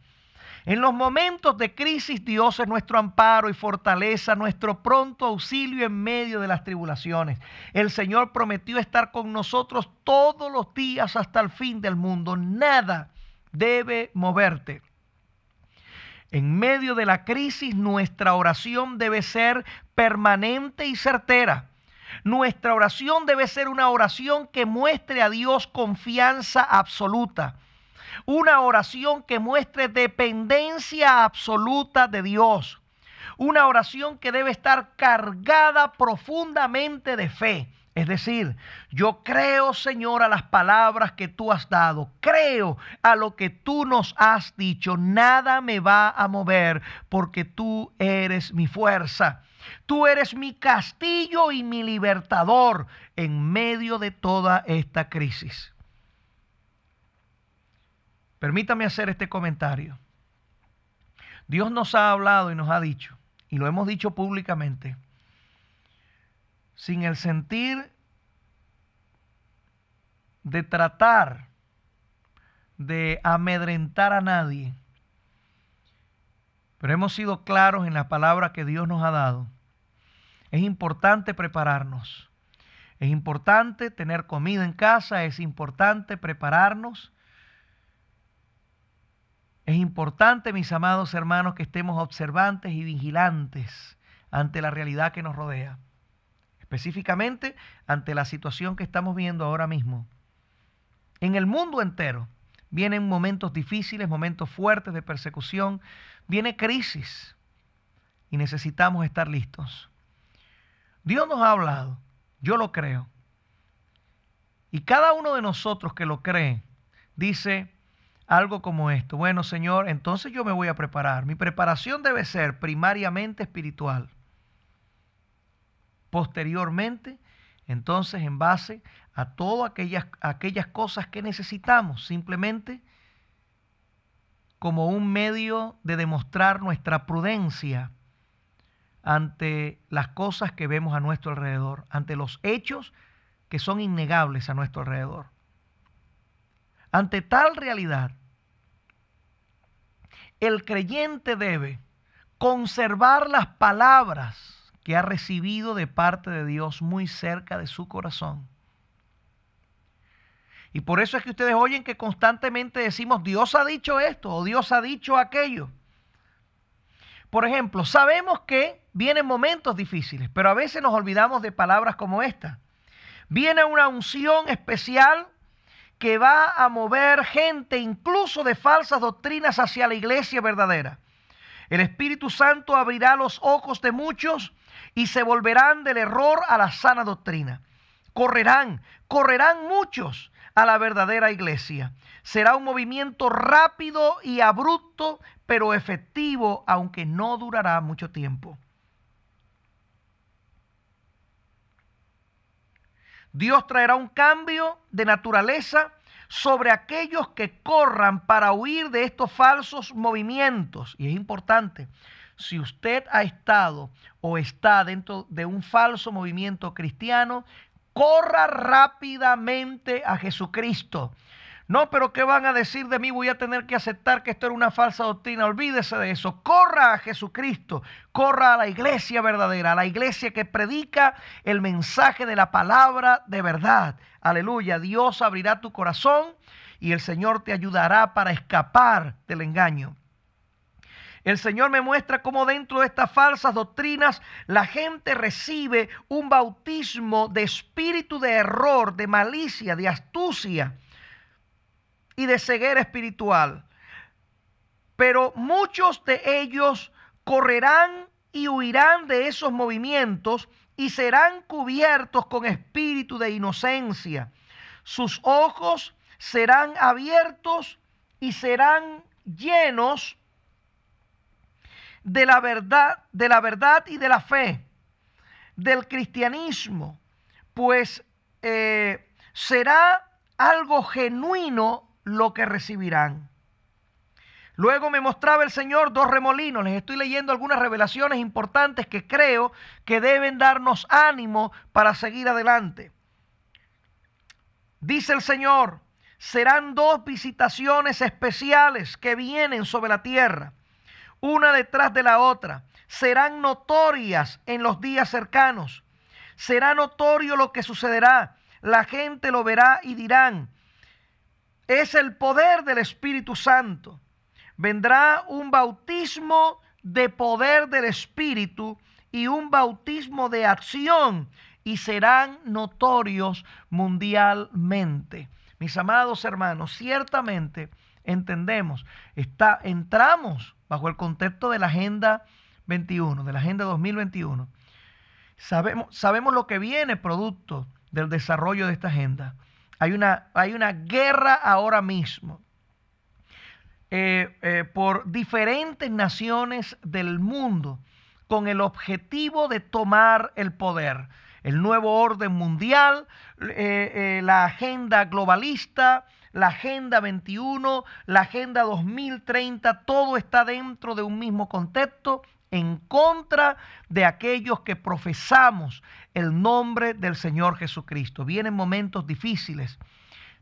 En los momentos de crisis, Dios es nuestro amparo y fortaleza, nuestro pronto auxilio en medio de las tribulaciones. El Señor prometió estar con nosotros todos los días hasta el fin del mundo. Nada debe moverte. En medio de la crisis, nuestra oración debe ser permanente y certera. Nuestra oración debe ser una oración que muestre a Dios confianza absoluta. Una oración que muestre dependencia absoluta de Dios. Una oración que debe estar cargada profundamente de fe. Es decir, yo creo, Señor, a las palabras que tú has dado. Creo a lo que tú nos has dicho. Nada me va a mover porque tú eres mi fuerza. Tú eres mi castillo y mi libertador en medio de toda esta crisis. Permítame hacer este comentario. Dios nos ha hablado y nos ha dicho, y lo hemos dicho públicamente, sin el sentir de tratar de amedrentar a nadie, pero hemos sido claros en la palabra que Dios nos ha dado. Es importante prepararnos, es importante tener comida en casa, es importante prepararnos. Es importante, mis amados hermanos, que estemos observantes y vigilantes ante la realidad que nos rodea, específicamente ante la situación que estamos viendo ahora mismo. En el mundo entero vienen momentos difíciles, momentos fuertes de persecución, viene crisis y necesitamos estar listos. Dios nos ha hablado, yo lo creo, y cada uno de nosotros que lo cree dice algo como esto: bueno, Señor, entonces yo me voy a preparar. Mi preparación debe ser primariamente espiritual. Posteriormente, entonces, en base a todas aquellas cosas que necesitamos, simplemente como un medio de demostrar nuestra prudencia ante las cosas que vemos a nuestro alrededor, ante los hechos que son innegables a nuestro alrededor. Ante tal realidad, el creyente debe conservar las palabras que ha recibido de parte de Dios muy cerca de su corazón. Y por eso es que ustedes oyen que constantemente decimos, Dios ha dicho esto o Dios ha dicho aquello. Por ejemplo, sabemos que vienen momentos difíciles, pero a veces nos olvidamos de palabras como esta. Viene una unción especial que va a mover gente incluso de falsas doctrinas hacia la iglesia verdadera. El Espíritu Santo abrirá los ojos de muchos y se volverán del error a la sana doctrina. Correrán muchos a la verdadera iglesia. Será un movimiento rápido y abrupto, pero efectivo, aunque no durará mucho tiempo. Dios traerá un cambio de naturaleza sobre aquellos que corran para huir de estos falsos movimientos. Y es importante, si usted ha estado o está dentro de un falso movimiento cristiano, corra rápidamente a Jesucristo. No, pero ¿qué van a decir de mí? Voy a tener que aceptar que esto era una falsa doctrina. Olvídese de eso. Corra a Jesucristo. Corra a la iglesia verdadera, a la iglesia que predica el mensaje de la palabra de verdad. Aleluya. Dios abrirá tu corazón y el Señor te ayudará para escapar del engaño. El Señor me muestra cómo dentro de estas falsas doctrinas la gente recibe un bautismo de espíritu de error, de malicia, de astucia y de ceguera espiritual. Pero muchos de ellos correrán y huirán de esos movimientos y serán cubiertos con espíritu de inocencia. Sus ojos serán abiertos y serán llenos de la verdad y de la fe, del cristianismo, pues será algo genuino lo que recibirán. Luego me mostraba el Señor dos remolinos. Les estoy leyendo algunas revelaciones importantes que creo que deben darnos ánimo para seguir adelante. Dice el Señor, serán dos visitaciones especiales que vienen sobre la tierra, una detrás de la otra. Serán notorias en los días cercanos. Será notorio lo que sucederá. La gente lo verá y dirán, es el poder del Espíritu Santo. Vendrá un bautismo de poder del Espíritu y un bautismo de acción y serán notorios mundialmente. Mis amados hermanos, ciertamente entendemos, entramos bajo el contexto de la Agenda 21, de la Agenda 2021. Sabemos lo que viene producto del desarrollo de esta agenda. Hay una guerra ahora mismo por diferentes naciones del mundo con el objetivo de tomar el poder. El nuevo orden mundial, la agenda globalista, la Agenda 21, la Agenda 2030, todo está dentro de un mismo contexto en contra de aquellos que profesamos el nombre del Señor Jesucristo. Vienen momentos difíciles,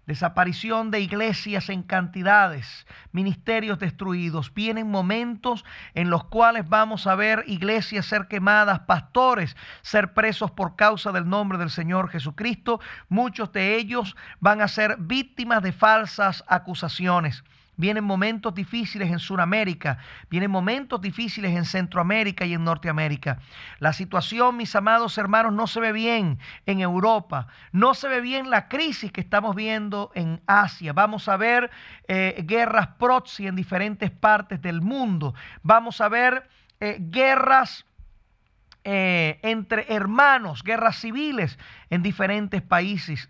desaparición de iglesias en cantidades, ministerios destruidos. Vienen momentos en los cuales vamos a ver iglesias ser quemadas, pastores ser presos por causa del nombre del Señor Jesucristo. Muchos de ellos van a ser víctimas de falsas acusaciones. Vienen momentos difíciles en Sudamérica, vienen momentos difíciles en Centroamérica y en Norteamérica. La situación, mis amados hermanos, no se ve bien en Europa, no se ve bien la crisis que estamos viendo en Asia. Vamos a ver guerras proxy en diferentes partes del mundo. Vamos a ver guerras entre hermanos, guerras civiles en diferentes países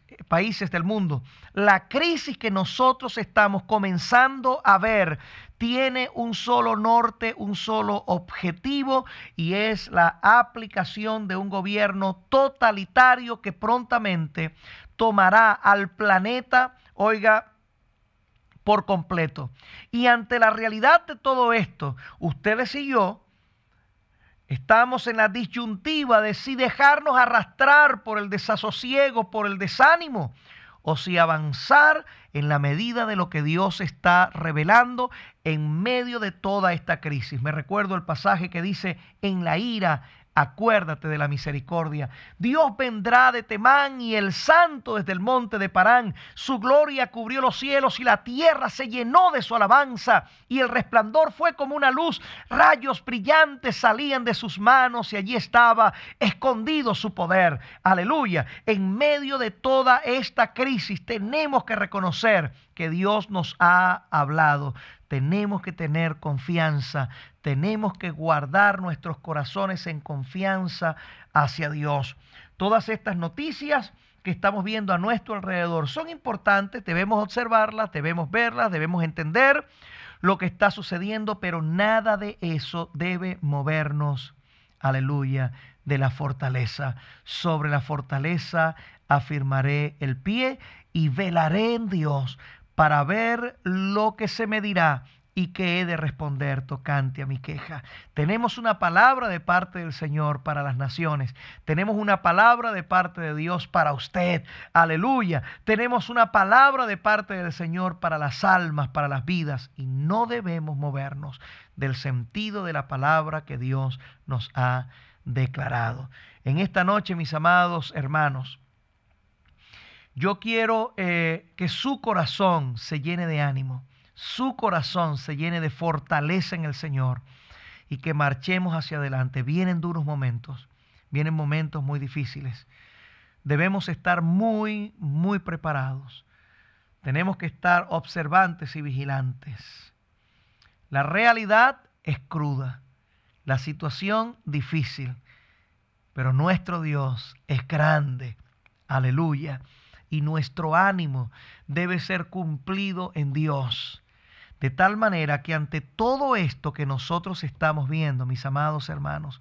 del mundo. La crisis que nosotros estamos comenzando a ver tiene un solo norte, un solo objetivo, y es la aplicación de un gobierno totalitario que prontamente tomará al planeta, oiga, por completo. Y ante la realidad de todo esto, ustedes y yo estamos en la disyuntiva de si dejarnos arrastrar por el desasosiego, por el desánimo, o si avanzar en la medida de lo que Dios está revelando en medio de toda esta crisis. Me recuerdo el pasaje que dice, en la ira, acuérdate de la misericordia. Dios vendrá de Temán y el santo desde el monte de Parán. Su gloria cubrió los cielos y la tierra se llenó de su alabanza. Y el resplandor fue como una luz. Rayos brillantes salían de sus manos y allí estaba escondido su poder. Aleluya. En medio de toda esta crisis tenemos que reconocer que Dios nos ha hablado. Tenemos que tener confianza, tenemos que guardar nuestros corazones en confianza hacia Dios. Todas estas noticias que estamos viendo a nuestro alrededor son importantes, debemos observarlas, debemos verlas, debemos entender lo que está sucediendo, pero nada de eso debe movernos, aleluya, de la fortaleza. Sobre la fortaleza afirmaré el pie y velaré en Dios para ver lo que se me dirá y que he de responder tocante a mi queja. Tenemos una palabra de parte del Señor para las naciones. Tenemos una palabra de parte de Dios para usted. Aleluya. Tenemos una palabra de parte del Señor para las almas, para las vidas. Y no debemos movernos del sentido de la palabra que Dios nos ha declarado. En esta noche, mis amados hermanos, yo quiero que su corazón se llene de ánimo, su corazón se llene de fortaleza en el Señor y que marchemos hacia adelante. Vienen duros momentos, vienen momentos muy difíciles. Debemos estar muy, muy preparados. Tenemos que estar observantes y vigilantes. La realidad es cruda, la situación difícil, pero nuestro Dios es grande. Aleluya. Y nuestro ánimo debe ser cumplido en Dios. De tal manera que ante todo esto que nosotros estamos viendo, mis amados hermanos,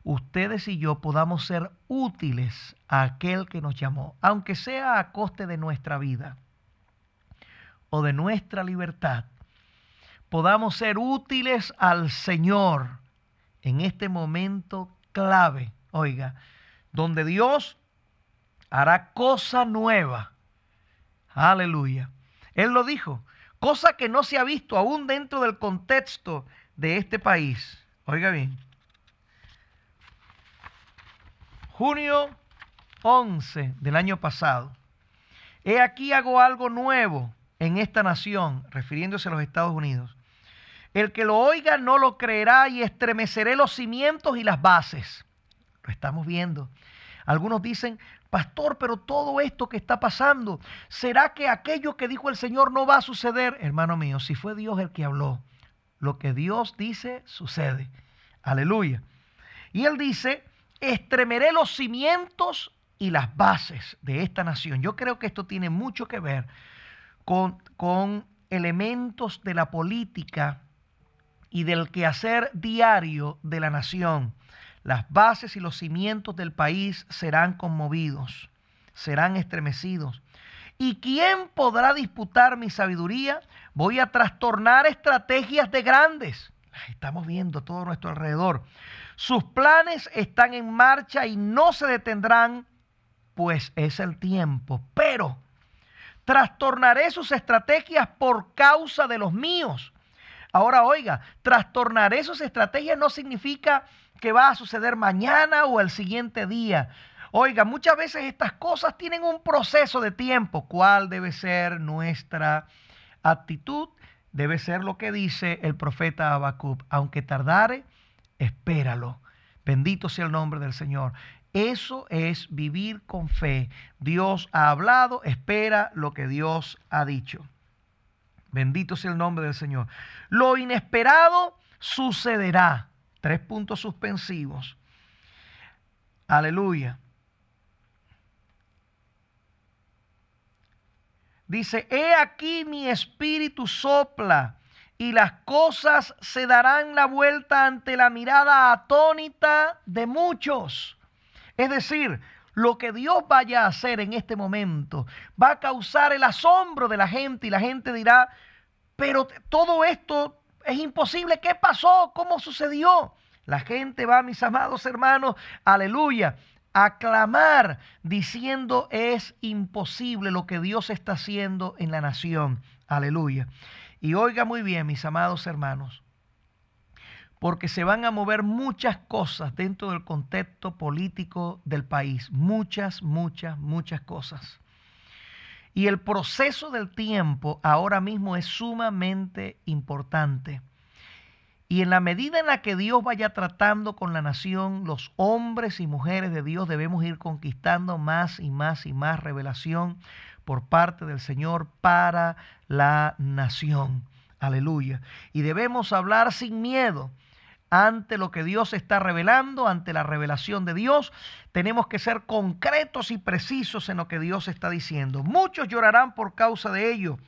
ustedes y yo podamos ser útiles a aquel que nos llamó, aunque sea a coste de nuestra vida o de nuestra libertad. Podamos ser útiles al Señor en este momento clave, oiga, donde Dios hará cosa nueva. Aleluya. Él lo dijo, cosa que no se ha visto aún dentro del contexto de este país. Oiga bien. Junio 11 del año pasado. He aquí hago algo nuevo en esta nación, refiriéndose a los Estados Unidos. El que lo oiga no lo creerá y estremeceré los cimientos y las bases. Lo estamos viendo. Algunos dicen, pastor, pero todo esto que está pasando, ¿será que aquello que dijo el Señor no va a suceder? Hermano mío, si fue Dios el que habló, lo que Dios dice sucede. Aleluya. Y Él dice, estremeré los cimientos y las bases de esta nación. Yo creo que esto tiene mucho que ver con elementos de la política y del quehacer diario de la nación. Las bases y los cimientos del país serán conmovidos, serán estremecidos. ¿Y quién podrá disputar mi sabiduría? Voy a trastornar estrategias de grandes. Las estamos viendo a todo nuestro alrededor. Sus planes están en marcha y no se detendrán, pues es el tiempo. Pero trastornaré sus estrategias por causa de los míos. Ahora, oiga, trastornaré sus estrategias no significa que va a suceder mañana o el siguiente día. Oiga, muchas veces estas cosas tienen un proceso de tiempo. ¿Cuál debe ser nuestra actitud? Debe ser lo que dice el profeta Habacuc. Aunque tardare, espéralo. Bendito sea el nombre del Señor. Eso es vivir con fe. Dios ha hablado, espera lo que Dios ha dicho. Bendito sea el nombre del Señor. Lo inesperado sucederá. 3 puntos suspensivos. Aleluya. Dice, he aquí mi espíritu sopla y las cosas se darán la vuelta ante la mirada atónita de muchos. Es decir, lo que Dios vaya a hacer en este momento va a causar el asombro de la gente y la gente dirá, pero todo esto es imposible. ¿Qué pasó? ¿Cómo sucedió? La gente va, mis amados hermanos, aleluya, a clamar diciendo es imposible lo que Dios está haciendo en la nación. Aleluya. Y oiga muy bien, mis amados hermanos, porque se van a mover muchas cosas dentro del contexto político del país. Muchas cosas. Y el proceso del tiempo ahora mismo es sumamente importante. Y en la medida en la que Dios vaya tratando con la nación, los hombres y mujeres de Dios debemos ir conquistando más y más revelación por parte del Señor para la nación. Aleluya. Y debemos hablar sin miedo ante lo que Dios está revelando, ante la revelación de Dios. Tenemos que ser concretos y precisos en lo que Dios está diciendo. Muchos llorarán por causa de ello,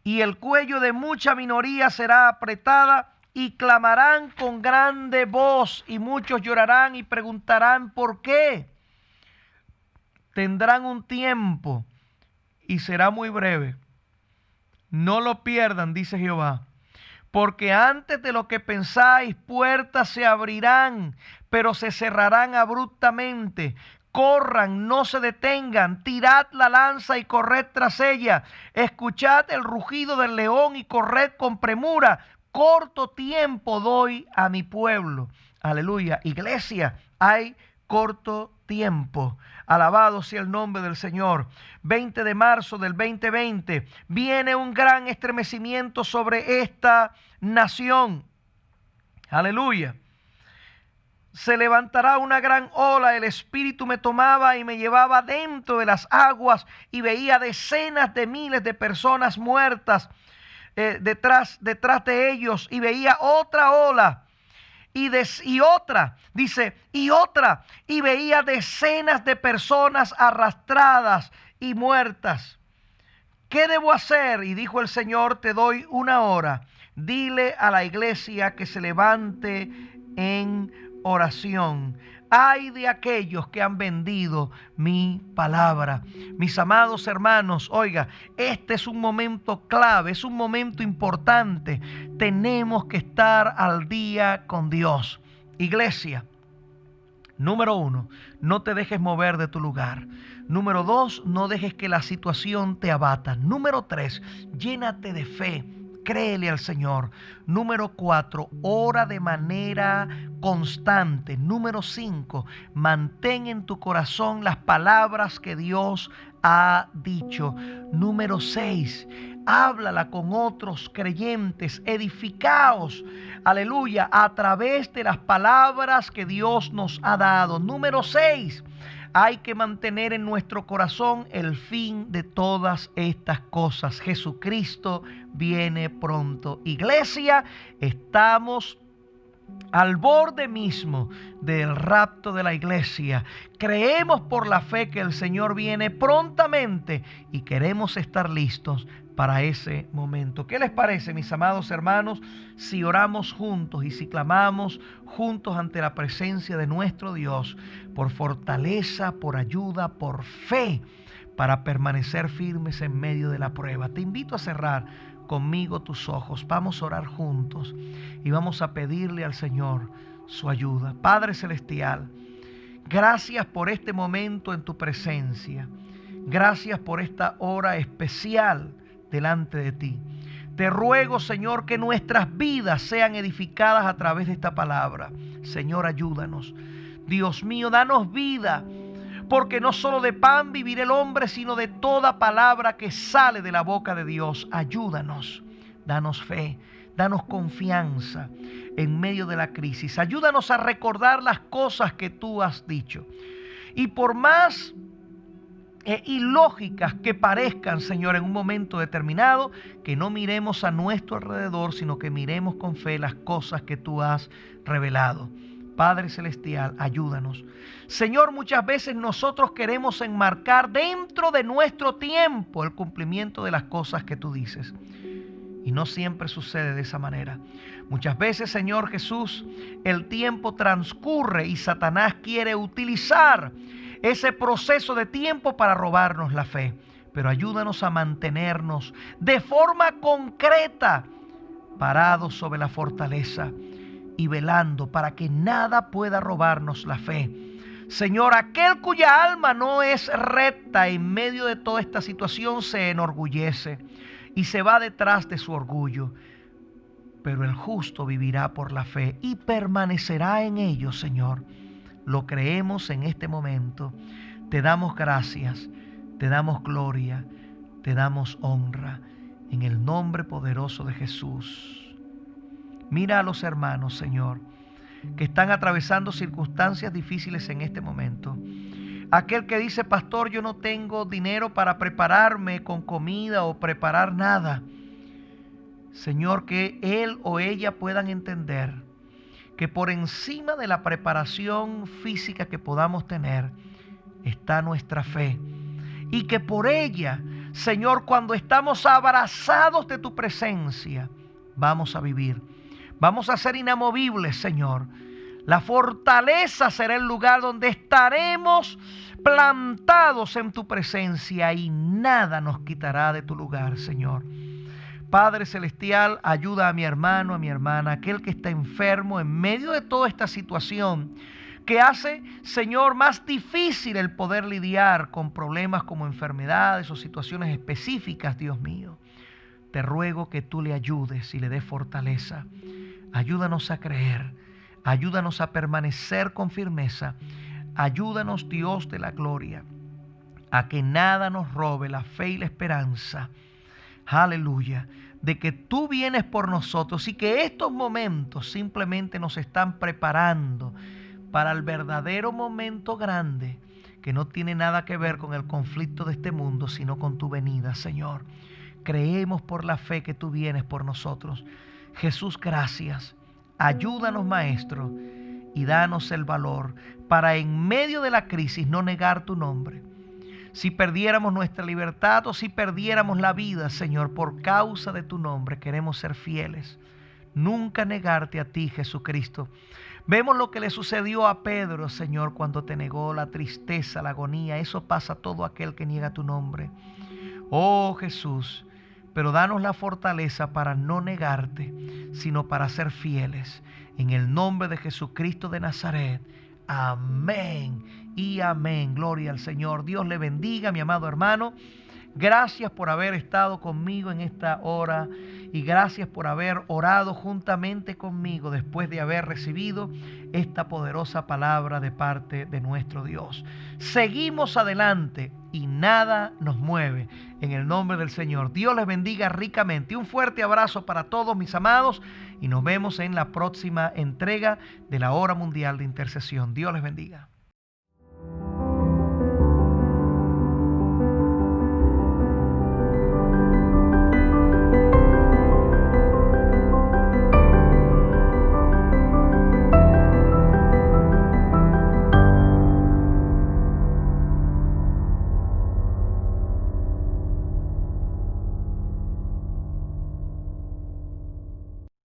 y el cuello de mucha minoría será apretada, y clamarán con grande voz, y muchos llorarán y preguntarán ¿por qué? Tendrán un tiempo y será muy breve. No lo pierdan, dice Jehová, porque antes de lo que pensáis, puertas se abrirán, pero se cerrarán abruptamente. Corran, no se detengan, tirad la lanza y corred tras ella. Escuchad el rugido del león y corred con premura. Corto tiempo doy a mi pueblo. Aleluya. Iglesia, hay corto tiempo. Alabado sea el nombre del Señor. 20 de marzo del 2020. Viene un gran estremecimiento sobre esta nación. Aleluya. Se levantará una gran ola, el Espíritu me tomaba y me llevaba dentro de las aguas y veía decenas de miles de personas muertas detrás de ellos, y veía otra ola y otra, dice, y otra, y veía decenas de personas arrastradas y muertas. ¿Qué debo hacer? Y dijo el Señor, te doy una hora. Dile a la iglesia que se levante en oración. Ay de aquellos que han vendido mi palabra. Mis amados hermanos, oiga, este es un momento clave, es un momento importante. Tenemos que estar al día con Dios. Iglesia, número 1, no te dejes mover de tu lugar. Número 2, no dejes que la situación te abata. Número 3, llénate de fe. Créele al Señor. Número 4, ora de manera constante. Número 5, mantén en tu corazón las palabras que Dios ha dicho. Número 6, háblala con otros creyentes. Edificaos, aleluya, a través de las palabras que Dios nos ha dado. Número 6, hay que mantener en nuestro corazón el fin de todas estas cosas. Jesucristo viene pronto. Iglesia, estamos al borde mismo del rapto de la iglesia. Creemos por la fe que el Señor viene prontamente y queremos estar listos para ese momento. ¿Qué les parece, mis amados hermanos, si oramos juntos y si clamamos juntos ante la presencia de nuestro Dios por fortaleza, por ayuda, por fe, para permanecer firmes en medio de la prueba? Te invito a cerrar conmigo tus ojos. Vamos a orar juntos y vamos a pedirle al Señor su ayuda. Padre Celestial, gracias por este momento en tu presencia. Gracias por esta hora especial delante de ti. Te ruego, Señor, que nuestras vidas sean edificadas a través de esta palabra. Señor, ayúdanos. Dios mío, danos vida, porque no solo de pan vivirá el hombre, sino de toda palabra que sale de la boca de Dios. Ayúdanos, danos fe, danos confianza en medio de la crisis. Ayúdanos a recordar las cosas que tú has dicho. Y por más ilógicas que parezcan, Señor, en un momento determinado, que no miremos a nuestro alrededor, sino que miremos con fe las cosas que tú has revelado. Padre Celestial, ayúdanos. Señor, muchas veces nosotros queremos enmarcar dentro de nuestro tiempo el cumplimiento de las cosas que tú dices. Y no siempre sucede de esa manera. Muchas veces, Señor Jesús, el tiempo transcurre y Satanás quiere utilizar ese proceso de tiempo para robarnos la fe. Pero ayúdanos a mantenernos de forma concreta, parados sobre la fortaleza y velando para que nada pueda robarnos la fe. Señor, aquel cuya alma no es recta en medio de toda esta situación se enorgullece y se va detrás de su orgullo. Pero el justo vivirá por la fe y permanecerá en ello, Señor. Lo creemos en este momento. Te damos gracias, te damos gloria, te damos honra en el nombre poderoso de Jesús. Mira a los hermanos, Señor, que están atravesando circunstancias difíciles en este momento. Aquel que dice, pastor, yo no tengo dinero para prepararme con comida o preparar nada. Señor, que él o ella puedan entender que por encima de la preparación física que podamos tener está nuestra fe. Y que por ella, Señor, cuando estamos abrazados de tu presencia, vamos a vivir. Vamos a ser inamovibles, Señor. La fortaleza será el lugar donde estaremos plantados en tu presencia y nada nos quitará de tu lugar, Señor. Padre Celestial, ayuda a mi hermano, a mi hermana, aquel que está enfermo en medio de toda esta situación que hace, Señor, más difícil el poder lidiar con problemas como enfermedades o situaciones específicas, Dios mío. Te ruego que tú le ayudes y le des fortaleza. Ayúdanos a creer, ayúdanos a permanecer con firmeza. Ayúdanos, Dios de la gloria, a que nada nos robe la fe y la esperanza. Aleluya, de que tú vienes por nosotros y que estos momentos simplemente nos están preparando para el verdadero momento grande que no tiene nada que ver con el conflicto de este mundo, sino con tu venida, Señor. Creemos por la fe que tú vienes por nosotros. Jesús, gracias. Ayúdanos, Maestro, y danos el valor para en medio de la crisis no negar tu nombre. Si perdiéramos nuestra libertad o si perdiéramos la vida, Señor, por causa de tu nombre, queremos ser fieles. Nunca negarte a ti, Jesucristo. Vemos lo que le sucedió a Pedro, Señor, cuando te negó, la tristeza, la agonía. Eso pasa a todo aquel que niega tu nombre. Oh Jesús, pero danos la fortaleza para no negarte, sino para ser fieles. En el nombre de Jesucristo de Nazaret. Amén y amén. Gloria al Señor. Dios le bendiga, mi amado hermano. Gracias por haber estado conmigo en esta hora y gracias por haber orado juntamente conmigo después de haber recibido esta poderosa palabra de parte de nuestro Dios. Seguimos adelante y nada nos mueve en el nombre del Señor. Dios les bendiga ricamente. Un fuerte abrazo para todos mis amados y nos vemos en la próxima entrega de la Hora Mundial de Intercesión. Dios les bendiga.